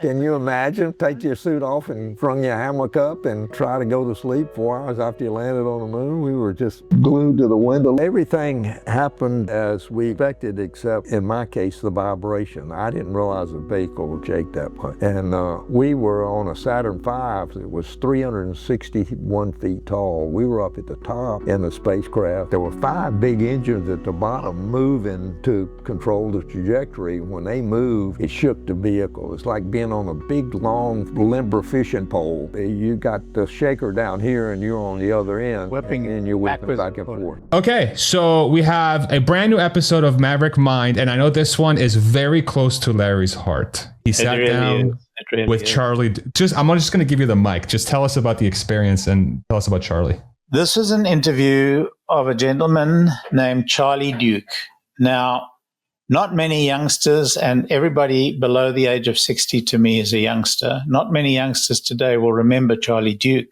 Can you imagine? Take your suit off and strung your hammock up and try to go to sleep 4 hours after you landed on the moon? We were just glued to the window. Everything happened as we expected, except in my case, the vibration. I didn't realize the vehicle would shake that much. And we were on a Saturn V. It was 361 feet tall. We were up at the top in the spacecraft. There were 5 big engines at the bottom moving to control the trajectory. When they moved, it shook the vehicle. It's like being on a big, long, limber fishing pole. You got the shaker down here and you're on the other end, whipping and you're whipping back and forth. Okay, so we have a brand new episode of Maverick Mind, and I know this one is very close to Larry's heart. He sat down with Charlie. I'm just going to give you the mic. Just tell us about the experience and tell us about Charlie. This is an interview of a gentleman named Charlie Duke. Now, not many youngsters, and everybody below the age of 60 to me is a youngster. Not many youngsters today will remember Charlie Duke.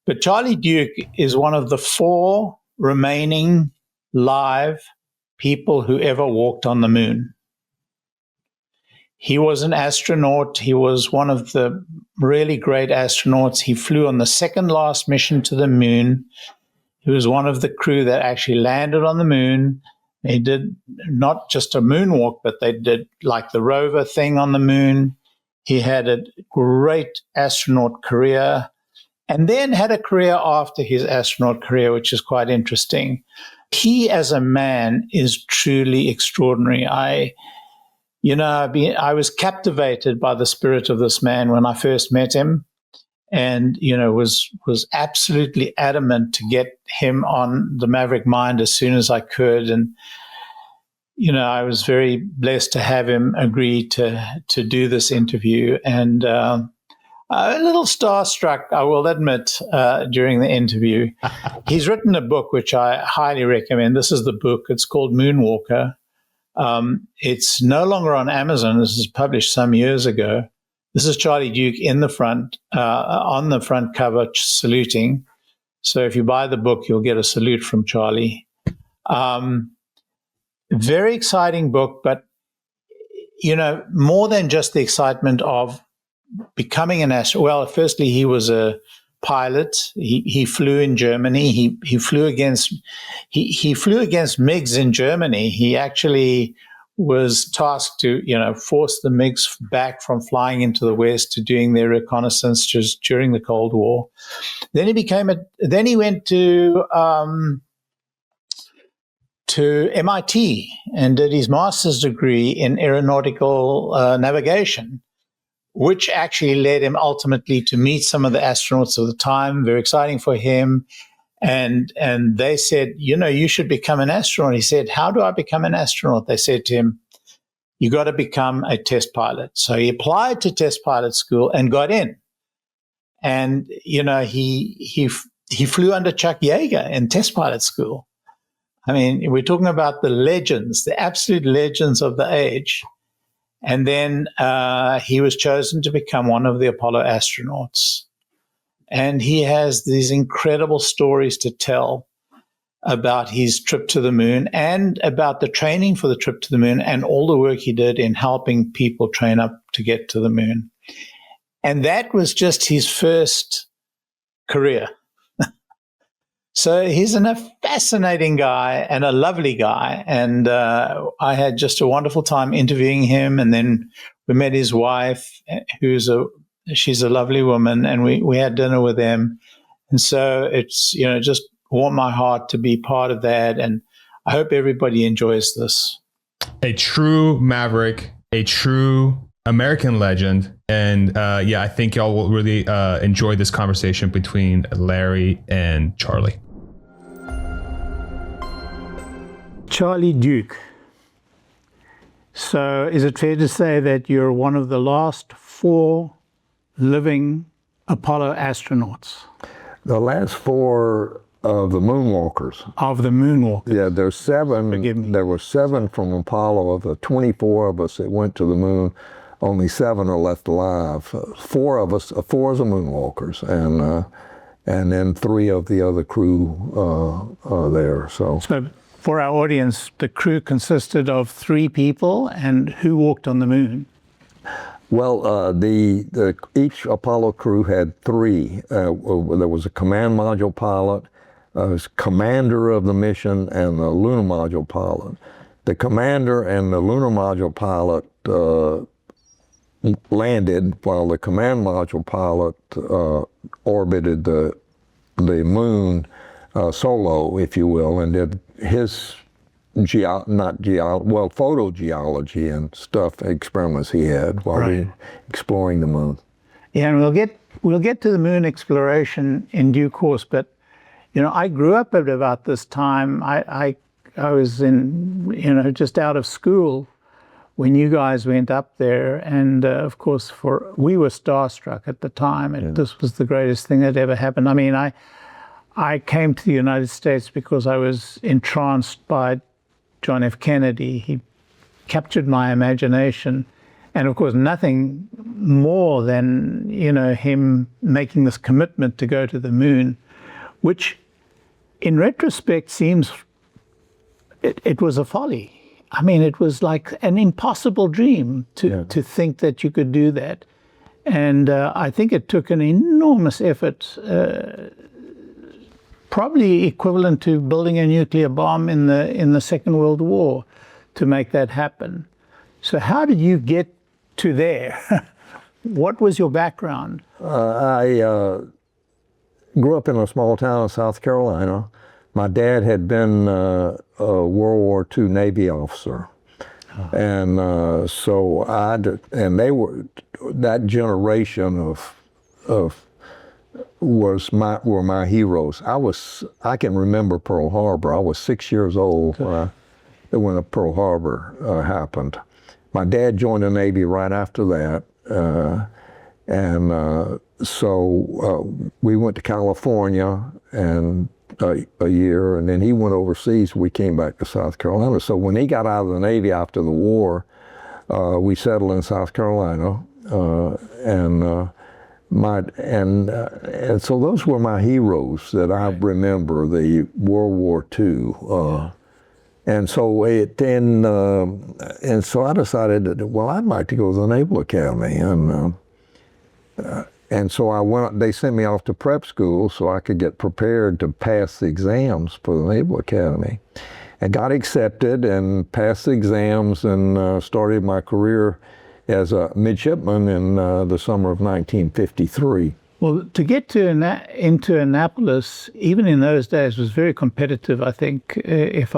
But Charlie Duke is one of the 4 remaining live people who ever walked on the moon. He was an astronaut. He was one of the really great astronauts. He flew on the second last mission to the moon. He was one of the crew that actually landed on the moon. They did not just a moonwalk, but they did like the rover thing on the moon. He had a great astronaut career and then had a career after his astronaut career, which is quite interesting. He as a man is truly extraordinary. I was captivated by the spirit of this man when I first met him, and, was absolutely adamant to get him on the Maverick Mind as soon as I could. And, I was very blessed to have him agree to do this interview. And a little starstruck, I will admit, during the interview. He's written a book, which I highly recommend. This is the book. It's called Moonwalker. It's no longer on Amazon. This was published some years ago. This is Charlie Duke in the front, on the front cover, saluting. So if you buy the book, you'll get a salute from Charlie. Very exciting book, but, more than just the excitement of becoming an astronaut. Well, firstly, he was a pilot. He flew in Germany. He flew against MiGs in Germany. He actually was tasked to, force the MiGs back from flying into the West to doing their reconnaissance just during the Cold War. Then he went to MIT and did his master's degree in aeronautical navigation, which actually led him ultimately to meet some of the astronauts of the time. Very exciting for him. And they said, you should become an astronaut. He said, how do I become an astronaut? They said to him, you got to become a test pilot. So he applied to test pilot school and got in. And, he flew under Chuck Yeager in test pilot school. I mean, we're talking about the legends, the absolute legends of the age. And then he was chosen to become one of the Apollo astronauts. And he has these incredible stories to tell about his trip to the moon and about the training for the trip to the moon and all the work he did in helping people train up to get to the moon. And that was just his first career. So he's a fascinating guy and a lovely guy. And I had just a wonderful time interviewing him. And then we met his wife, she's a lovely woman, and we had dinner with them. And so it's, just warmed my heart to be part of that. And I hope everybody enjoys this. A true maverick, a true American legend. And I think y'all will really enjoy this conversation between Larry and Charlie. Charlie Duke. So is it fair to say that you're one of the last 4 living Apollo astronauts? The last 4 of the Moonwalkers. Of the Moonwalkers. Yeah, there's 7. Forgive me. There were 7 from Apollo. Of the 24 of us that went to the moon, only 7 are left alive. 4 of us, 4 is the Moonwalkers, and then 3 of the other crew are there. So for our audience, the crew consisted of 3 people, and who walked on the moon? Well, each Apollo crew had three. There was a command module pilot, commander of the mission, and the lunar module pilot. The commander and the lunar module pilot landed while the command module pilot orbited the moon solo, if you will, and did his photogeology and stuff, experiments he had while we were exploring the moon. Yeah, and we'll get to the moon exploration in due course, but I grew up at about this time. I was in, just out of school when you guys went up there, and of course, we were starstruck at the time, and this was the greatest thing that ever happened. I mean, I came to the United States because I was entranced by John F. Kennedy. He captured my imagination, and of course, nothing more than him making this commitment to go to the moon, which, in retrospect, seems it was a folly. I mean, it was like an impossible dream to think that you could do that, and I think it took an enormous effort. Probably equivalent to building a nuclear bomb in the Second World War to make that happen. So how did you get to there? What was your background? I grew up in a small town in South Carolina. My dad had been a World War II Navy officer. And they were, that generation were my heroes. I can remember Pearl Harbor. I was 6 years old when Pearl Harbor happened. My dad joined the Navy right after that, so we went to California and a year, and then he went overseas. We came back to South Carolina. So when he got out of the Navy after the war, we settled in South Carolina, and so those were my heroes that I remember, the World War II. And so I decided that, well, I'd like to go to the Naval Academy. And so they sent me off to prep school so I could get prepared to pass the exams for the Naval Academy. And got accepted and passed the exams and started my career as a midshipman in the summer of 1953. Well, to get into Annapolis, even in those days, was very competitive, I think, if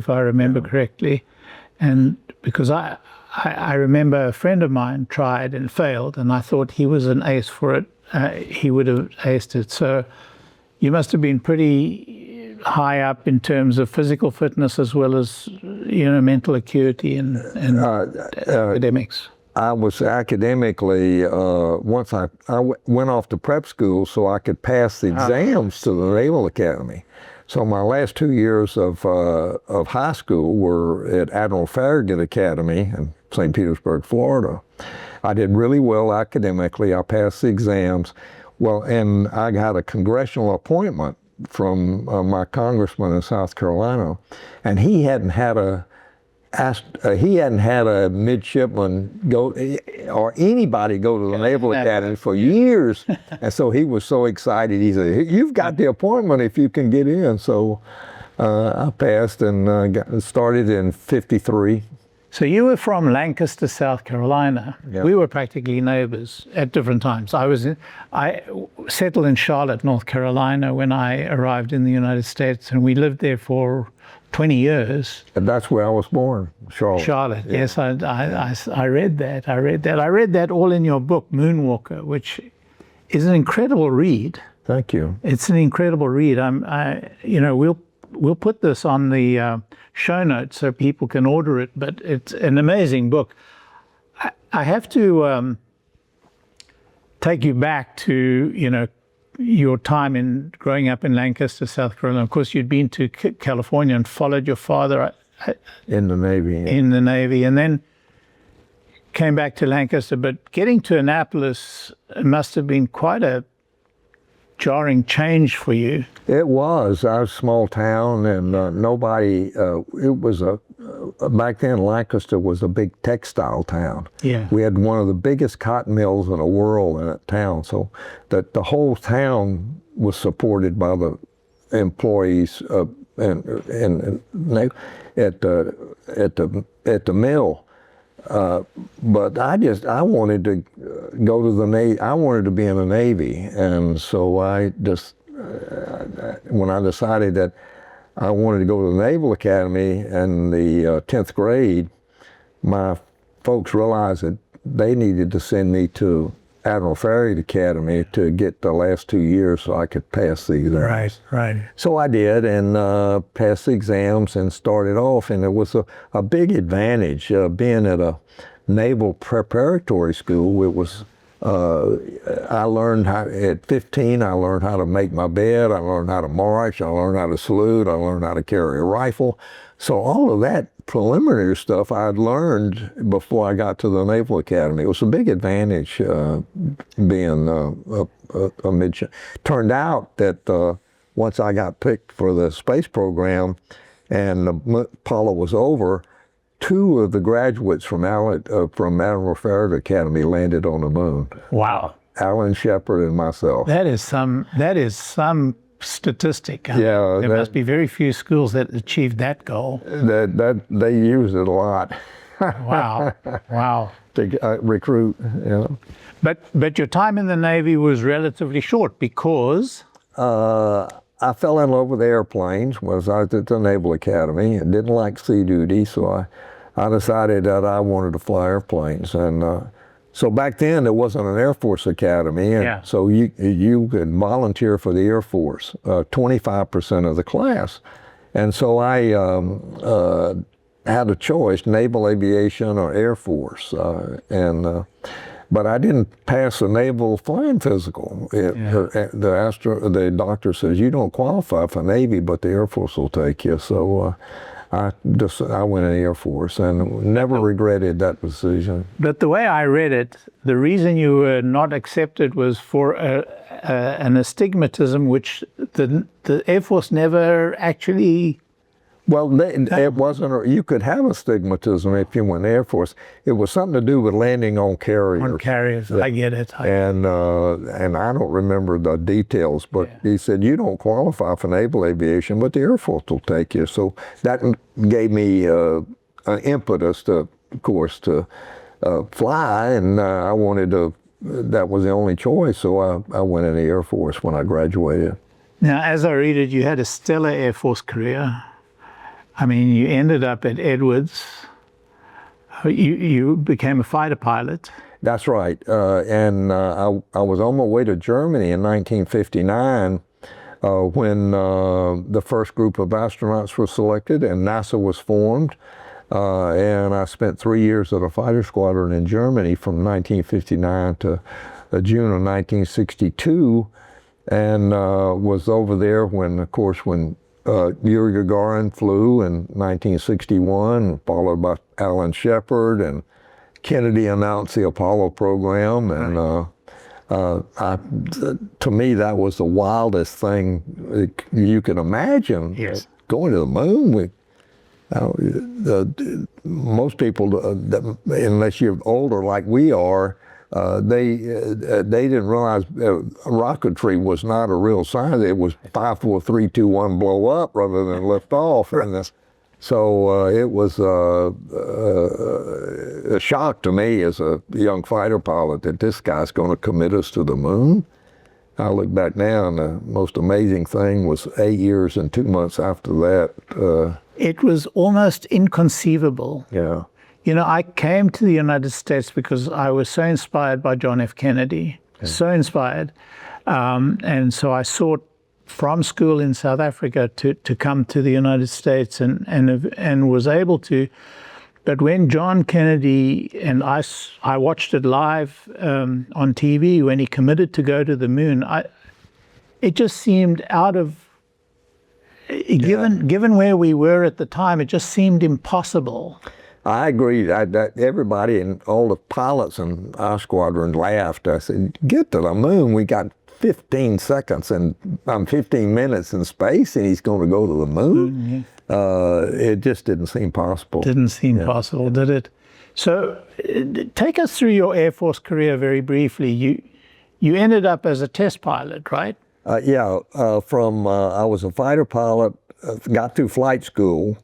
I remember correctly. And because I remember a friend of mine tried and failed, and I thought he was an ace for it. He would have aced it. So you must have been pretty high up in terms of physical fitness as well as mental acuity and academics. I was academically, once I went off to prep school so I could pass the exams to the Naval Academy. So my last 2 years of high school were at Admiral Farragut Academy in St. Petersburg, Florida. I did really well academically. I passed the exams. Well, and I got a congressional appointment from my congressman in South Carolina, and he hadn't had a midshipman go, or anybody go to the Naval Academy for years. And so he was so excited. He said, "You've got the appointment if you can get in." So I passed and started in '53. So you were from Lancaster, South Carolina. Yep. We were practically neighbors at different times. I settled in Charlotte, North Carolina when I arrived in the United States, and we lived there for 20 years. And that's where I was born, Charlotte. Charlotte, yeah. Yes, I read that. I read that all in your book, Moonwalker, which is an incredible read. Thank you. It's an incredible read. We'll put this on the show notes so people can order it, but it's an amazing book. I have to take you back to, your time in growing up in Lancaster, South Carolina. Of course, you'd been to California and followed your father in the Navy. Yeah. In the Navy, and then came back to Lancaster. But getting to Annapolis must have been quite a jarring change for you. It was. I was a small town, and nobody. It was a back then Lancaster was a big textile town. Yeah. We had one of the biggest cotton mills in the world in that town, so that the whole town was supported by the employees at the mill. But I wanted to go to the Navy. I wanted to be in the Navy, and so I just when I decided that I wanted to go to the Naval Academy in the 10th grade, my folks realized that they needed to send me to Admiral Farragut Academy to get the last 2 years so I could pass the exams. Right. So I did, and passed the exams and started off, and it was a big advantage being at a naval preparatory school. It was I learned how, at 15, I learned how to make my bed, I learned how to march, I learned how to salute, I learned how to carry a rifle. So all of that preliminary stuff I'd learned before I got to the Naval Academy. It was a big advantage being a midshipman. Turned out that once I got picked for the space program and the Apollo was over, 2 of the graduates from Admiral Farragut Academy landed on the moon. Wow. Alan Shepard and myself. That is some statistic. Yeah. There must be very few schools that achieved that goal. That they used it a lot. Wow. To recruit, you know. But your time in the Navy was relatively short because I fell in love with airplanes when I was at the Naval Academy and didn't like sea duty, so I decided that I wanted to fly airplanes. And so back then there wasn't an Air Force Academy, and so you could volunteer for the Air Force, 25% of the class. And so I had a choice, naval aviation or Air Force, but I didn't pass the naval flying physical. The doctor says, you don't qualify for Navy, but the Air Force will take you. So I went in the Air Force and never regretted that decision. But the way I read it, the reason you were not accepted was for an astigmatism which the Air Force never actually... Well, it wasn't. You could have astigmatism if you went in the Air Force. It was something to do with landing on carriers. On carriers, I get it. And I don't remember the details, but he said, you don't qualify for naval aviation, but the Air Force will take you. So that gave me an impetus, of course, to fly, and I wanted to. That was the only choice, so I went in the Air Force when I graduated. Now, as I read it, you had a stellar Air Force career. I mean, you ended up at Edwards. You became a fighter pilot. That's right. And I was on my way to Germany in 1959 when the first group of astronauts was selected and NASA was formed. And I spent 3 years at a fighter squadron in Germany from 1959 to June of 1962, and was over there when, of course, when Yuri Gagarin flew in 1961, followed by Alan Shepard, and Kennedy announced the Apollo program. And to me, that was the wildest thing you can imagine. Yes. Going to the moon. Most people, unless you're older like we are, they didn't realize rocketry was not a real science. It was 5, 4, 3, 2, 1, blow up rather than lift off. And so it was a shock to me as a young fighter pilot that this guy's going to commit us to the moon. I look back now, and the most amazing thing was 8 years and 2 months after that. It was almost inconceivable. Yeah. You know, I came to the United States because I was so inspired by John F. Kennedy, so inspired. And so I sought from school in South Africa to come to the United States and was able to. But when John Kennedy, and I watched it live on TV when he committed to go to the moon, it just seemed out of, given where we were at the time, it just seemed impossible. I agree. That everybody and all the pilots in our squadron laughed. I said, get to the moon. We got 15 seconds and 15 minutes in space and he's going to go to the moon. It just didn't seem possible. Didn't seem possible, did it? So take us through your Air Force career very briefly. You ended up as a test pilot, right? I was a fighter pilot, got through flight school,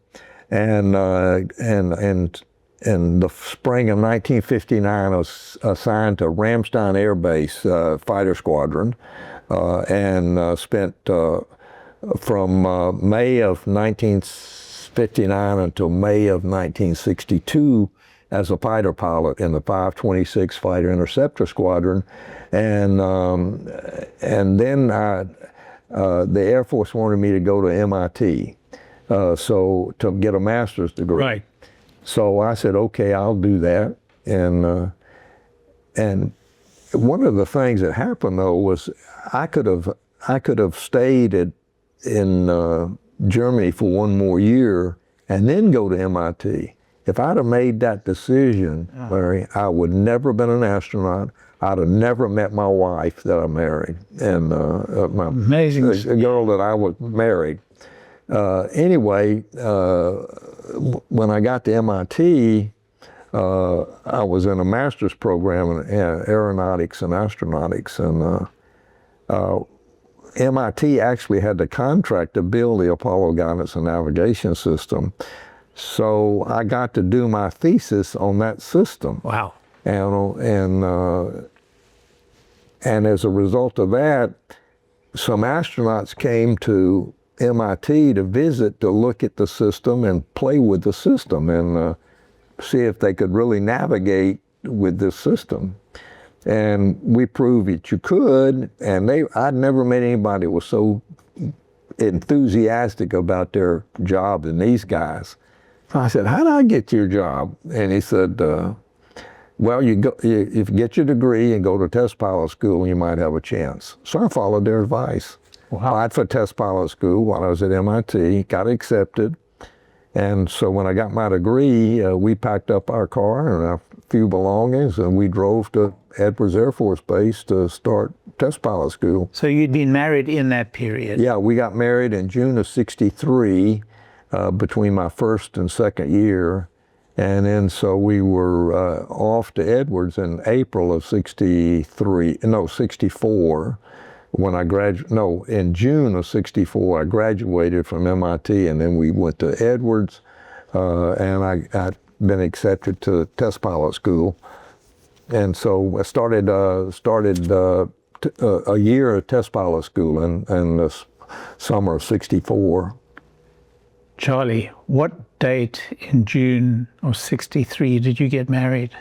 and in the spring of 1959, I was assigned to Ramstein Air Base fighter squadron, and spent from May of 1959 until May of 1962 as a fighter pilot in the 526 Fighter Interceptor Squadron, and then the Air Force wanted me to go to MIT, so to get a master's degree. Right. So I said, okay, I'll do that. And one of the things that happened though was I could have stayed in Germany for one more year and then go to MIT. If I'd have made that decision, Larry, I would never have been an astronaut. I'd have never met my wife that I married, and my amazing the girl that I was married. Anyway, when I got to MIT, I was in a master's program in aeronautics and astronautics, and MIT actually had the contract to build the Apollo guidance and navigation system. So I got to do my thesis on that system. Wow. And as a result of that, some astronauts came to MIT to visit, to look at the system and play with the system and see if they could really navigate with this system. And we proved that you could, and I'd never met anybody that was so enthusiastic about their job than these guys. So I said, how did I get your job? And he said, well, if you get your degree and go to test pilot school, you might have a chance. So I followed their advice. Wow. Applied for test pilot school while I was at MIT, got accepted. And so when I got my degree, we packed up our car and a few belongings, and we drove to Edwards Air Force Base to start test pilot school. So you'd been married in that period? Yeah, we got married in June of '63, between my first and second year. And then so we were off to Edwards in April of '64. When I in June of '64, I graduated from MIT, and then we went to Edwards, and I'd been accepted to test pilot school. And so I started a year of test pilot school in the summer of ’64. Charlie, what date in June of '63 did you get married?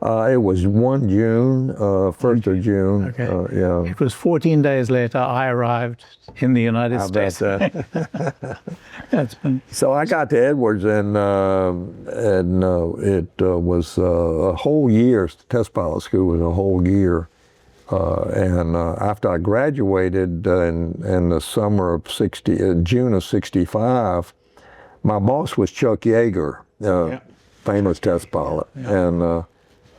It was 1 June, 1st of June. Okay. Yeah. It was 14 days later I arrived in the United States. That's been... So I got to Edwards, and it was a whole year. Test pilot school was a whole year. And after I graduated in the summer of June of '65, my boss was Chuck Yeager, famous test pilot. Yeah. And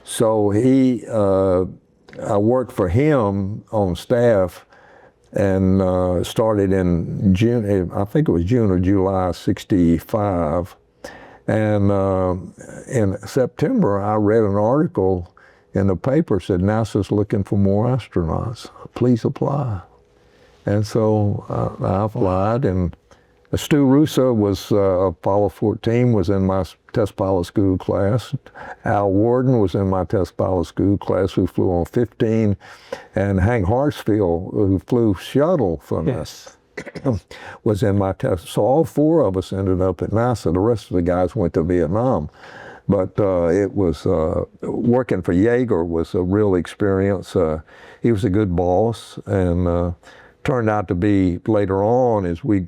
so I worked for him on staff, and started in June, I think it was June or July '65. And in September, I read an article in the paper said, NASA's looking for more astronauts. Please apply. And so I applied, and Stu Russo was Apollo 14, was in my test pilot school class. Al Warden was in my test pilot school class, who flew on 15, and Hank Hartsfield, who flew shuttle from us, was in my test. So all four of us ended up at NASA. The rest of the guys went to Vietnam. But it was, working for Yeager was a real experience. He was a good boss, and turned out to be, later on, as we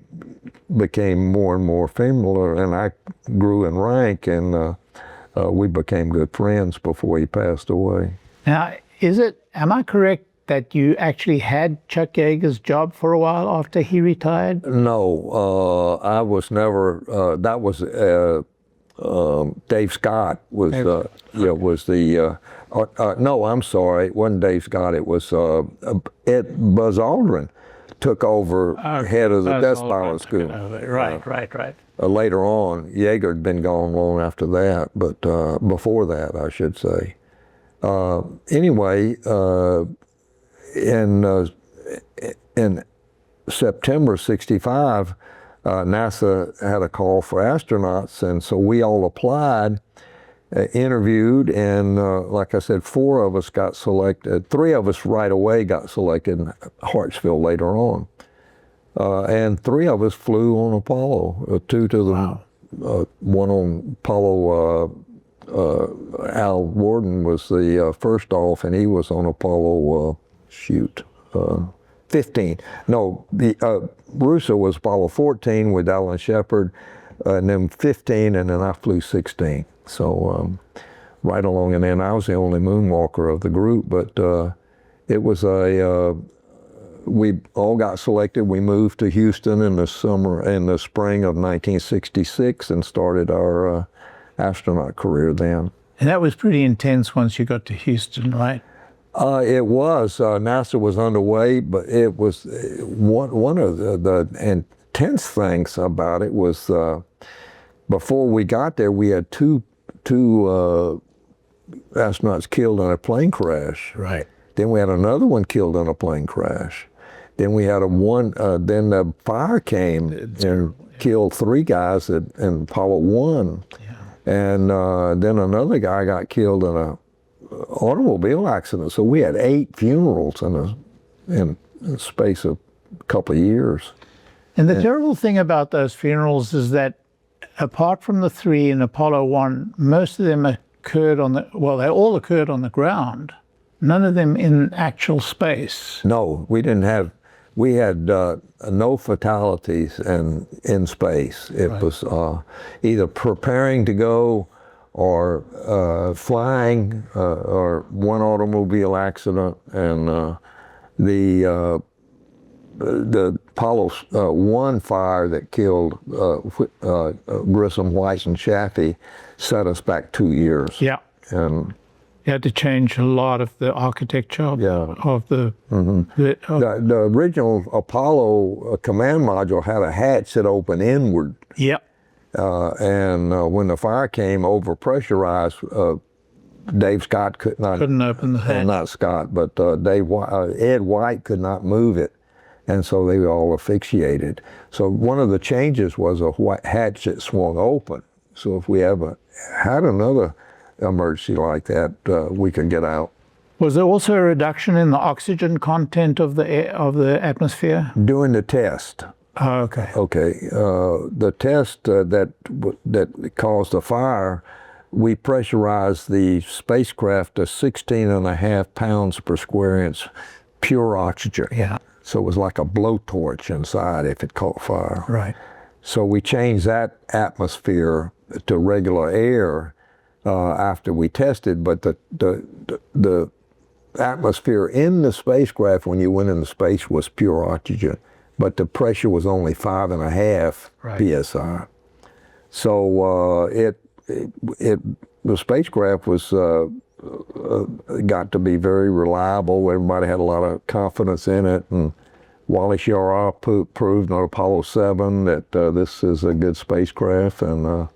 became more and more familiar, and I grew in rank, and we became good friends before he passed away. Now, am I correct that you actually had Chuck Yeager's job for a while after he retired? No, I was never, that was Dave Scott was no, I'm sorry, it wasn't Dave Scott. It was Buzz Aldrin took over head of the test pilot school. Right. Later on, Yeager had been gone long after that, but before that, I should say. Anyway, in September '65, NASA had a call for astronauts, and so we all applied, interviewed, and like I said, 4 of us got selected. 3 of us right away got selected in Hartsville later on. And 3 of us flew on Apollo, 2 to the, one on Apollo, Al Worden was the first off, and he was on Apollo, 15. No, Russo was Apollo 14 with Alan Shepard, and then 15, and then I flew 16. So right along, and then I was the only moonwalker of the group, but it was we all got selected. We moved to Houston in the spring of 1966 and started our astronaut career then. And that was pretty intense once you got to Houston, right? It was. NASA was underway, but it was one of the intense things about it was before we got there, we had two astronauts killed in a plane crash. Right. Then we had another one killed in a plane crash. Then we had then the fire came and killed 3 guys in Apollo 1. Yeah. And then another guy got killed in a automobile accident. So we had 8 funerals in the space of a couple of years. And the terrible thing about those funerals is that apart from the 3 in Apollo 1, most of them occurred they all occurred on the ground. None of them in actual space. No, we had no fatalities in space. It was either preparing to go or flying, or one automobile accident, and the Apollo 1 fire that killed Grissom, White, and Chaffee set us back 2 years. Yeah. And you had to change a lot of the architecture of the... The original Apollo command module had a hatch that opened inward. Yep. And when the fire came, overpressurized, Dave Scott couldn't open the hatch. Not Scott, but Ed White could not move it. And so they were all asphyxiated. So one of the changes was a hatch that swung open. So if we ever had another emergency like that, we could get out. Was there also a reduction in the oxygen content of the atmosphere? During the test. Oh, okay. Okay. The test that caused the fire, we pressurized the spacecraft to 16.5 pounds per square inch pure oxygen. Yeah. So it was like a blowtorch inside if it caught fire. Right. So we changed that atmosphere to regular air after we tested, but the atmosphere in the spacecraft when you went into space was pure oxygen, but the pressure was only 5.5 psi. So the spacecraft was got to be very reliable. Everybody had a lot of confidence in it, and Wally Schirra proved on Apollo 7 that this is a good spacecraft. And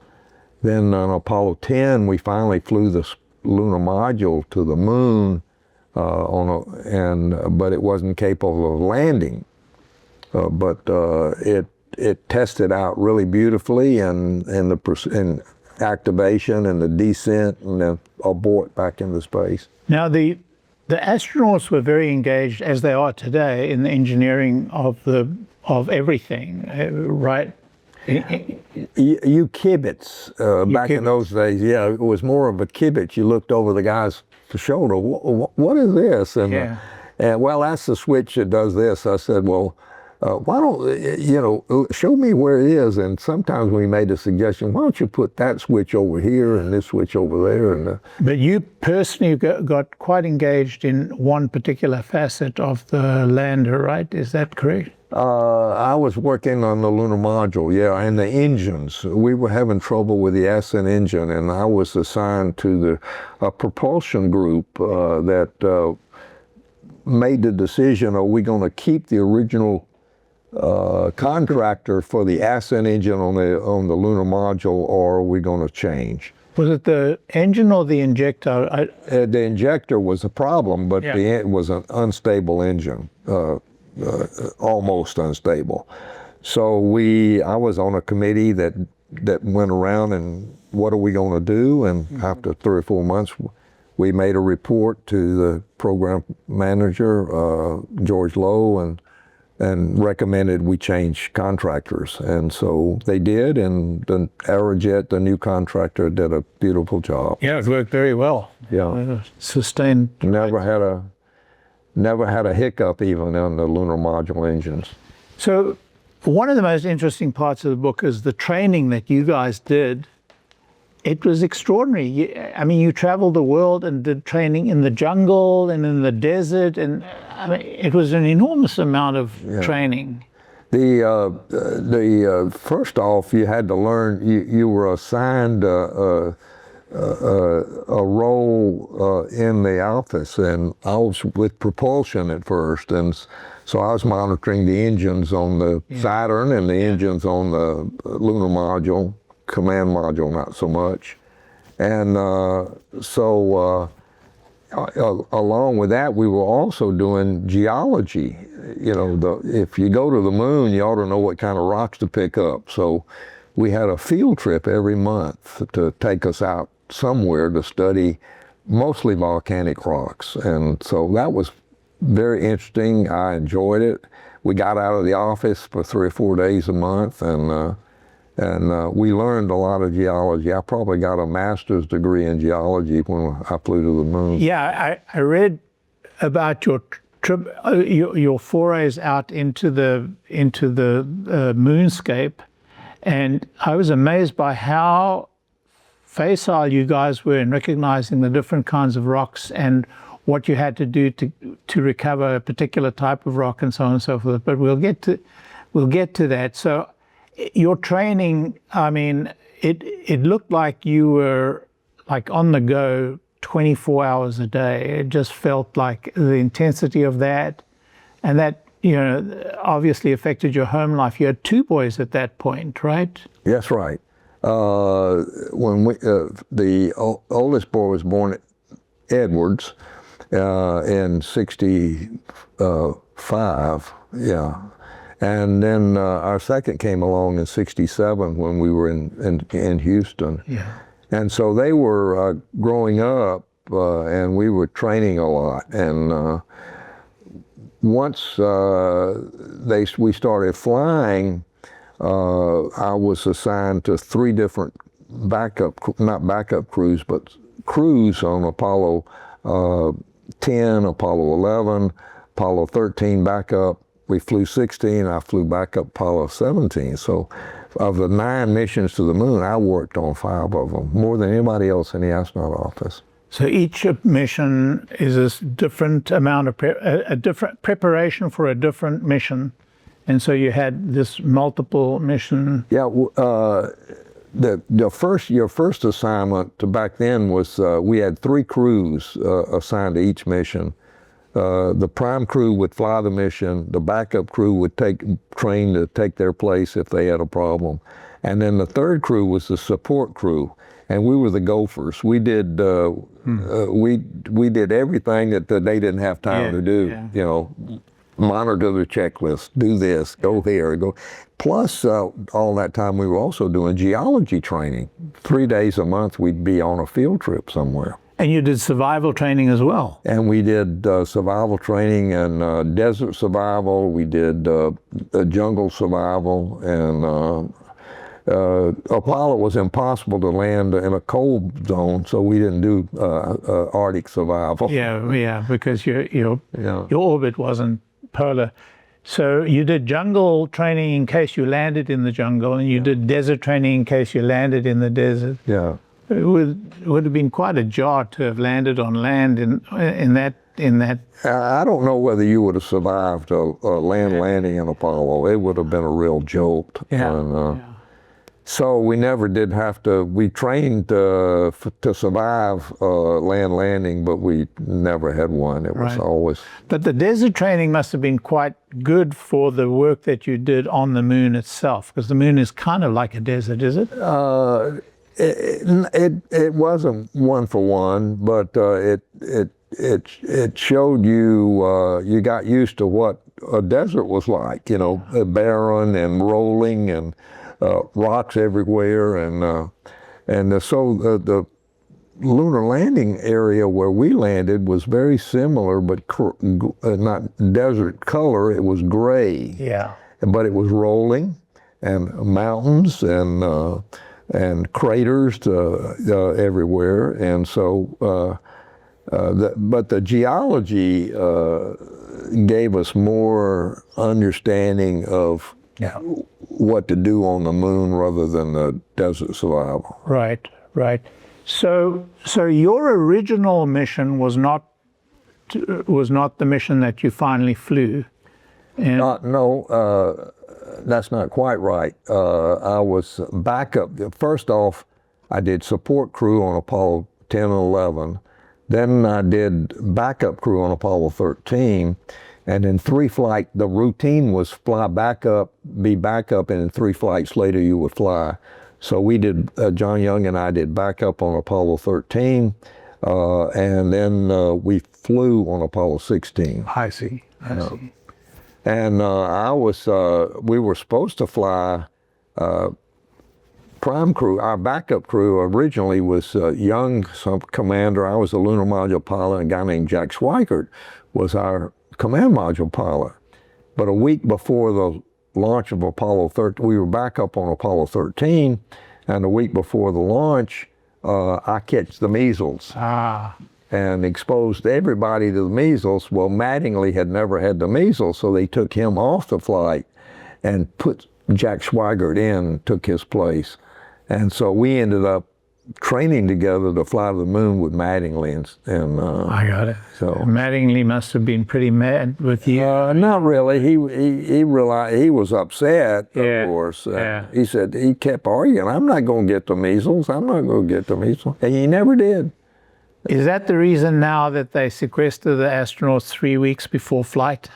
then on Apollo 10, we finally flew the lunar module to the moon, but it wasn't capable of landing. But it tested out really beautifully, and the activation and the descent and the abort back into space. Now the astronauts were very engaged, as they are today, in the engineering of everything, right? You kibitz back in those days. Yeah, it was more of a kibitz. You looked over the guy's shoulder. What is this? And well, that's the switch that does this. I said, well, why don't show me where it is? And sometimes we made a suggestion. Why don't you put that switch over here and this switch over there? And but you personally got quite engaged in one particular facet of the lander, right? Is that correct? I was working on the lunar module, yeah, and the engines. We were having trouble with the ascent engine, and I was assigned to a propulsion group that made the decision: are we going to keep the original contractor for the ascent engine on the lunar module, or are we going to change? Was it the engine or the injector? The injector was a problem, but it was an unstable engine. Almost unstable. So I was on a committee that went around and what are we going to do? And after 3 or 4 months, we made a report to the program manager, George Lowe, and recommended we change contractors. And so they did, and the Aerojet, the new contractor, did a beautiful job. Yeah, it worked very well. Yeah. Sustained. Never had a hiccup even on the lunar module engines. So one of the most interesting parts of the book is the training that you guys did. It was extraordinary. You traveled the world and did training in the jungle and in the desert, and it was an enormous amount of training. The first off, you had to learn. You were assigned a role in the office, and I was with propulsion at first, and so I was monitoring the engines on the Saturn and the engines on the lunar module, command module not so much. And along with that, we were also doing geology. If you go to the moon, you ought to know what kind of rocks to pick up. So we had a field trip every month to take us out somewhere to study mostly volcanic rocks. And so that was very interesting. I enjoyed it. We got out of the office for 3 or 4 days a month, and we learned a lot of geology. I probably got a master's degree in geology when I flew to the moon. Yeah, I read about your trip, your forays out into the moonscape, and I was amazed by how facile you guys were in recognizing the different kinds of rocks and what you had to do to recover a particular type of rock and so on and so forth. But we'll get to that. So your training, it looked like you were like on the go 24 hours a day. It just felt like the intensity of that, and that obviously affected your home life. You had 2 boys at that point, right? Yes, right. When the oldest boy was born at Edwards in 65, and then our second came along in 67 when we were in Houston. Yeah. And so they were growing up, and we were training a lot. And once we started flying, I was assigned to 3 different not backup crews, but crews on Apollo 10, Apollo 11, Apollo 13 backup. We flew 16, I flew backup Apollo 17. So of the 9 missions to the moon, I worked on 5 of them, more than anybody else in the astronaut office. So each mission is a different amount of a different preparation for a different mission. And so you had this multiple mission. Yeah, your first assignment back then was we had 3 crews assigned to each mission. The prime crew would fly the mission. The backup crew would train to take their place if they had a problem, and then the 3rd crew was the support crew, and we were the gophers. We did we did everything that they didn't have time to do. Yeah. Monitor the checklist, do this, go here, go. Plus, all that time we were also doing geology training. 3 days a month we'd be on a field trip somewhere. And you did survival training as well. And we did survival training and desert survival. We did jungle survival, and Apollo was impossible to land in a cold zone, so we didn't do Arctic survival. Yeah, because your orbit wasn't polar. So you did jungle training in case you landed in the jungle, and you did desert training in case you landed in the desert. Yeah. would have been quite a jar to have landed on land in that. I don't know whether you would have survived a land landing in Apollo. It would have been a real jolt. Yeah. So we never did have to. We trained to survive land landing, but we never had one. It was always. But the desert training must have been quite good for the work that you did on the moon itself, because the moon is kind of like a desert, is it? It wasn't one for one, but it showed you you got used to what a desert was like. You know, barren and rolling and rocks everywhere, and so the lunar landing area where we landed was very similar, but not desert color. It was gray. Yeah. But it was rolling, and mountains and craters everywhere, and so. But the geology gave us more understanding of what to do on the moon rather than the desert survival. Right. So your original mission was not the mission that you finally flew. And No, that's not quite right. I was backup. First off, I did support crew on Apollo 10 and 11. Then I did backup crew on Apollo 13, and in 3 flights, the routine was fly back up, be back up, and in 3 flights later you would fly. So we did, John Young and I did backup on Apollo 13, and then we flew on Apollo 16. I see. And we were supposed to fly prime crew. Our backup crew originally was Young, some commander. I was the lunar module pilot, and a guy named Jack Schweikert was our command module pilot. But a week before the launch of Apollo 13, we were back up on Apollo 13, and a week before the launch, I catch the measles. And exposed everybody to the measles. Well, Mattingly had never had the measles, so they took him off the flight and put Jack Schweikert in, took his place. And so we ended up training together to fly to the moon with Mattingly. I got it. So Mattingly must have been pretty mad with you. Not really. He realized he was upset, of course. He said, he kept arguing, I'm not going to get the measles. I'm not going to get the measles. And he never did. Is that the reason now that they sequester the astronauts 3 weeks before flight?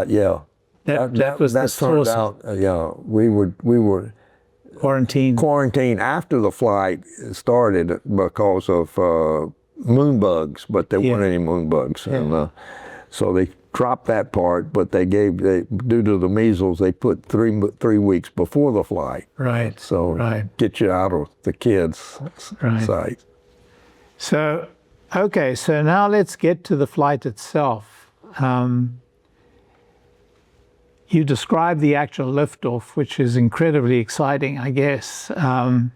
Yeah. That was the source. We were quarantined after the flight started because of moon bugs, but there weren't any moon bugs, and so they dropped that part. But due to the measles, they put 3 weeks before the flight. Right. So get you out of the kids' sight. So, okay. So now let's get to the flight itself. You described the actual liftoff, which is incredibly exciting, I guess. Had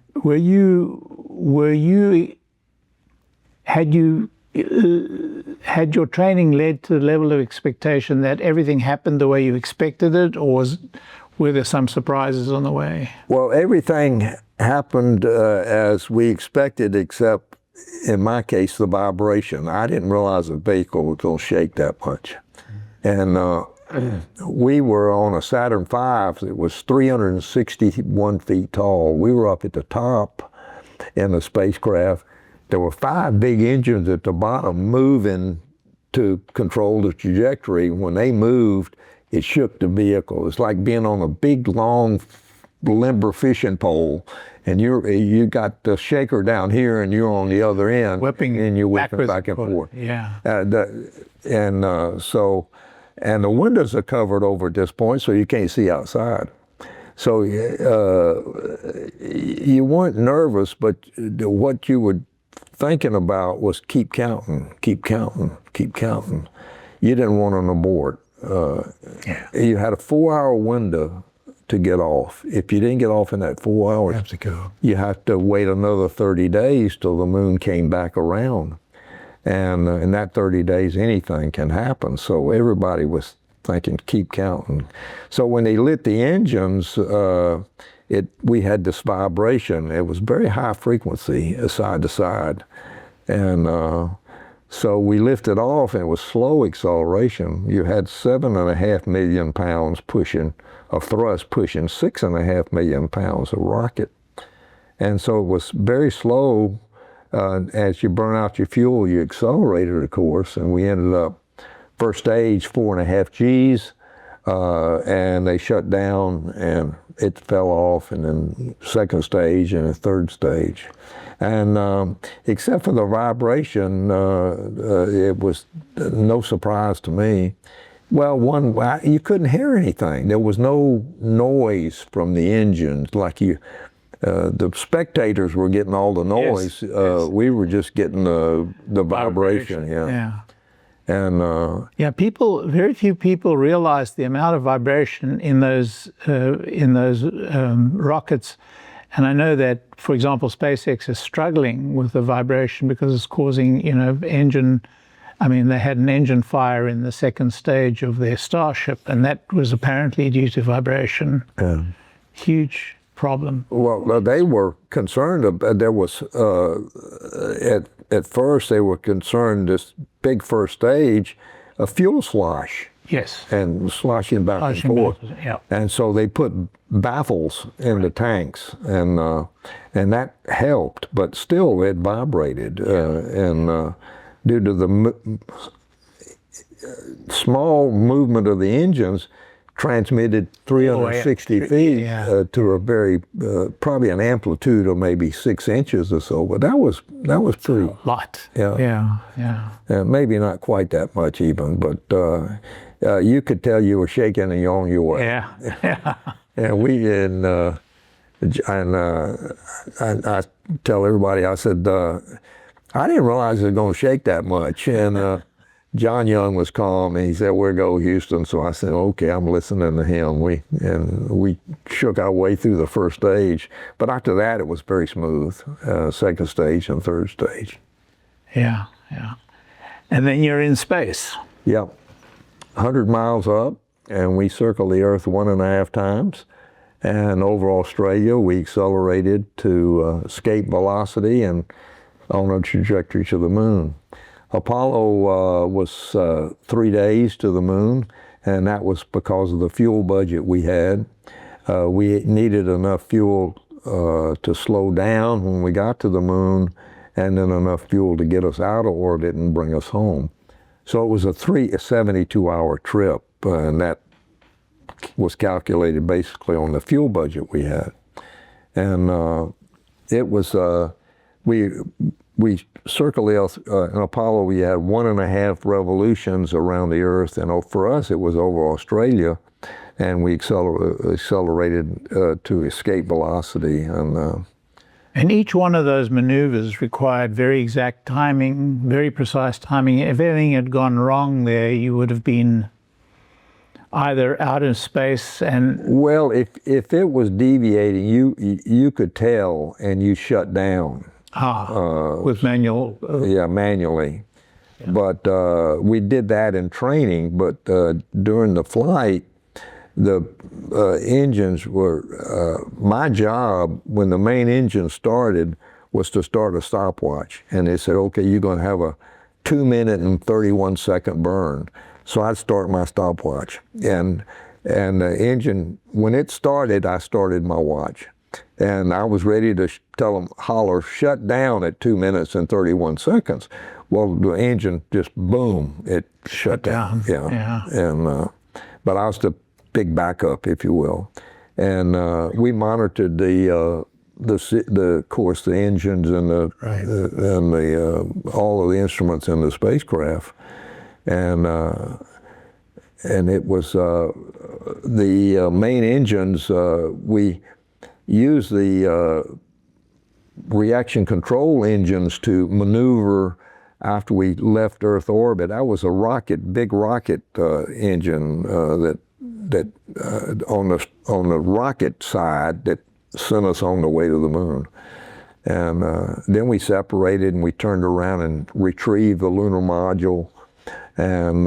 your training led to the level of expectation that everything happened the way you expected it, or were there some surprises on the way? Well, everything happened as we expected, except in my case, the vibration. I didn't realize the vehicle was going to shake that much. And we were on a Saturn V. It was 361 feet tall. We were up at the top in the spacecraft. There were 5 big engines at the bottom moving to control the trajectory. When they moved, it shook the vehicle. It's like being on a big, long, limber fishing pole, and you got the shaker down here, and you're on the other end, and you're whipping back and forth. Yeah. And the windows are covered over at this point, so you can't see outside. So you weren't nervous, but what you were thinking about was keep counting, keep counting, keep counting. You didn't want an abort. You had a 4-hour window to get off. If you didn't get off in that 4 hours, you have to wait another 30 days till the moon came back around. And in that 30 days, anything can happen. So everybody was thinking, keep counting. So when they lit the engines, we had this vibration. It was very high frequency, side to side. And so we lifted off, and it was slow acceleration. You had 7.5 million pounds pushing, of thrust pushing 6.5 million pounds of rocket. And so it was very slow. As you burn out your fuel, you accelerated, of course, and we ended up first stage 4.5 Gs, and they shut down and it fell off, and then second stage and a third stage. And except for the vibration, it was no surprise to me. Well, you couldn't hear anything. There was no noise from the engines like the spectators were getting all the noise. Yes. We were just getting the vibration. Yeah. And very few people realize the amount of vibration in those rockets. And I know that, for example, SpaceX is struggling with the vibration because it's causing, they had an engine fire in the second stage of their Starship, and that was apparently due to vibration. Yeah. Huge problem. Well, they were concerned. There was, at first, they were concerned this big first stage, a fuel slosh. Yes. And sloshing back and forth. Yeah. And so they put baffles in the tanks, and that helped, but still it vibrated. And due to the small movement of the engines, transmitted 360 feet to a very, probably an amplitude of maybe 6 inches or so, but that was pretty. A lot. Yeah. Maybe not quite that much even, but you could tell you were shaking and you're on your way. Yeah. And I tell everybody, I said, I didn't realize it was going to shake that much. And John Young was calm, and he said, "We'll go, Houston." So I said, "Okay, I'm listening to him." We shook our way through the first stage, but after that, it was very smooth. Second stage and third stage. Yeah. And then you're in space. Yep, 100 miles up, and we circled the Earth 1.5 times. And over Australia, we accelerated to escape velocity and on a trajectory to the moon. Apollo was 3 days to the moon, and that was because of the fuel budget we had. We needed enough fuel to slow down when we got to the moon, and then enough fuel to get us out of orbit and bring us home. So it was a 72-hour trip, and that was calculated basically on the fuel budget we had. And it was, we circled the Earth. In Apollo, we had 1.5 revolutions around the Earth, and for us it was over Australia, and we accelerated to escape velocity. And each one of those maneuvers required very exact timing, very precise timing. If anything had gone wrong there, you would have been either out in space and... Well, if it was deviating, you could tell, and you shut down. With manual? Manually. Yeah. But we did that in training, but during the flight, the engines were, my job when the main engine started was to start a stopwatch. And they said, okay, you're going to have a 2-minute and 31-second burn. So I'd start my stopwatch. And the engine, when it started, I started my watch. And I was ready to tell them, holler, shut down at 2 minutes and 31 seconds. Well, the engine just, boom, it shut down. Yeah. And, but I was the big backup, if you will. And we monitored of course, the engines and all of the instruments in the spacecraft. And it was the main engines, we used the reaction control engines to maneuver after we left Earth orbit. That was a big rocket engine that on the rocket side that sent us on the way to the moon. And then we separated and we turned around and retrieved the lunar module. And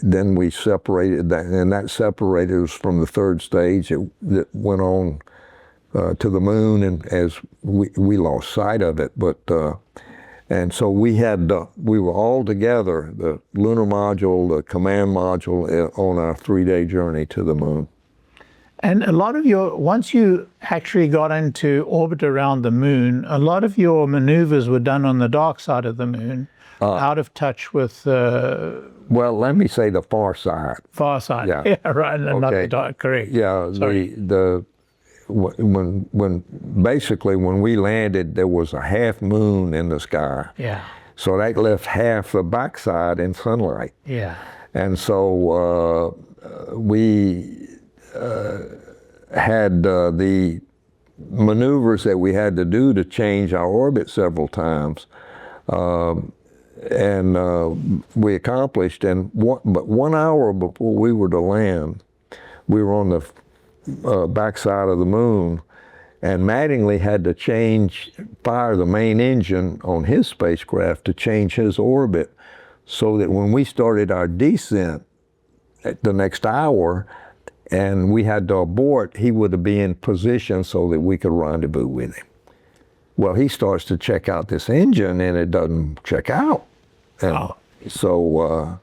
then we separated that, and that separated us from the third stage that went on to the moon, and as we lost sight of it. But and so we were all together, the lunar module, the command module, on our 3-day journey to the moon. And a lot of once you actually got into orbit around the moon, a lot of your maneuvers were done on the dark side of the moon, out of touch with. Well, let me say the far side. Far side. Yeah, right, and not the dark. Correct. Yeah, Sorry. When basically when we landed, there was a half moon in the sky. Yeah. So that left half the backside in sunlight. Yeah. And so we had the maneuvers that we had to do to change our orbit several times, and we accomplished. But 1 hour before we were to land, we were on the backside of the moon, and Mattingly had to fire the main engine on his spacecraft to change his orbit, so that when we started our descent at the next hour and we had to abort, he would be in position so that we could rendezvous with him. Well, he starts to check out this engine and it doesn't check out. And so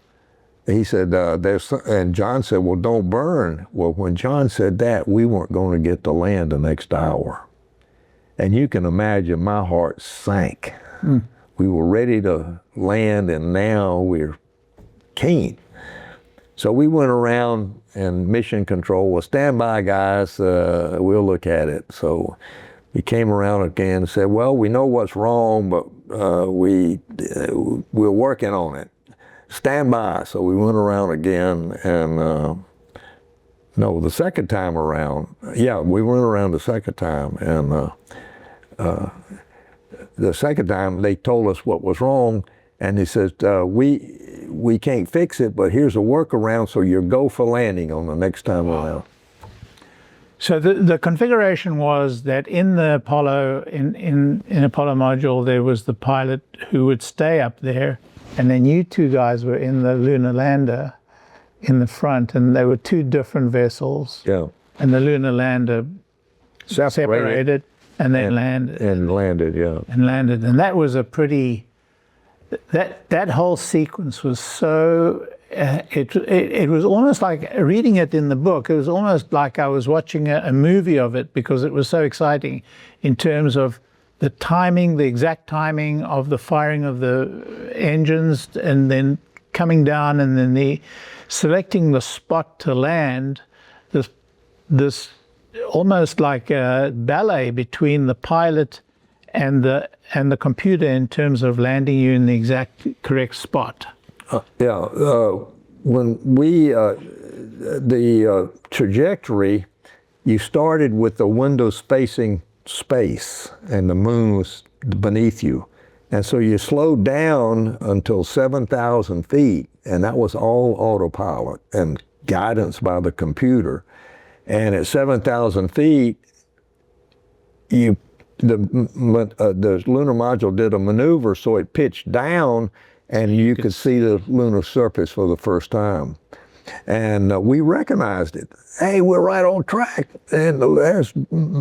he said, and John said, well, don't burn. Well, when John said that, we weren't going to get to land the next hour. And you can imagine my heart sank. We were ready to land, and now we're keen. So we went around, and mission control was, stand by, guys, we'll look at it. So we came around again and said, well, we know what's wrong, but we're working on it. Stand by. So we went around again, and no, the second time around, yeah, we went around the second time, and the second time they told us what was wrong, and he says, we can't fix it, but here's a workaround, so you're go for landing on the next time around. So the configuration was that in the Apollo, in Apollo module, there was the pilot who would stay up there, and then you two guys were in the lunar lander in the front, and they were two different vessels. Yeah. And the lunar lander separated and then landed. And landed, yeah. And landed. And that was a pretty, that whole sequence was so, it was almost like reading it in the book. It was almost like I was watching a movie of it, because it was so exciting in terms of the timing, the exact timing of the firing of the engines, and then coming down, and then the selecting the spot to land, this almost like a ballet between the pilot and the computer in terms of landing you in the exact correct spot. When we the trajectory, you started with the window spacing space, and the moon was beneath you, and so you slowed down until 7,000 feet, and that was all autopilot and guidance by the computer. And at 7,000 feet, the lunar module did a maneuver, so it pitched down, and you could see the lunar surface for the first time. And we recognized it. Hey, we're right on track. And there's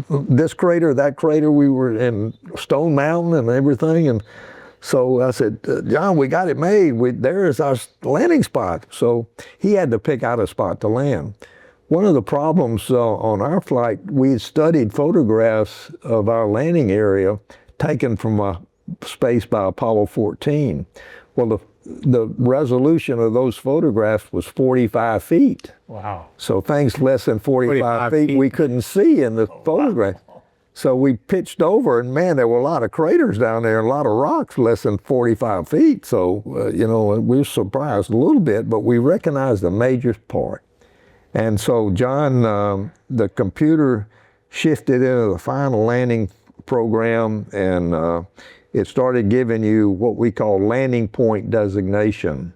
this crater, that crater. We were in Stone Mountain and everything. And so I said, John, we got it made. There's our landing spot. So he had to pick out a spot to land. One of the problems on our flight, we had studied photographs of our landing area taken from space by Apollo 14. Well, the resolution of those photographs was 45 feet. Wow. So things less than 45 feet we couldn't see in the photograph. Wow. So we pitched over, and man, there were a lot of craters down there, a lot of rocks less than 45 feet. So, we were surprised a little bit, but we recognized the major part. And so John, the computer shifted into the final landing program, and it started giving you what we call landing point designation.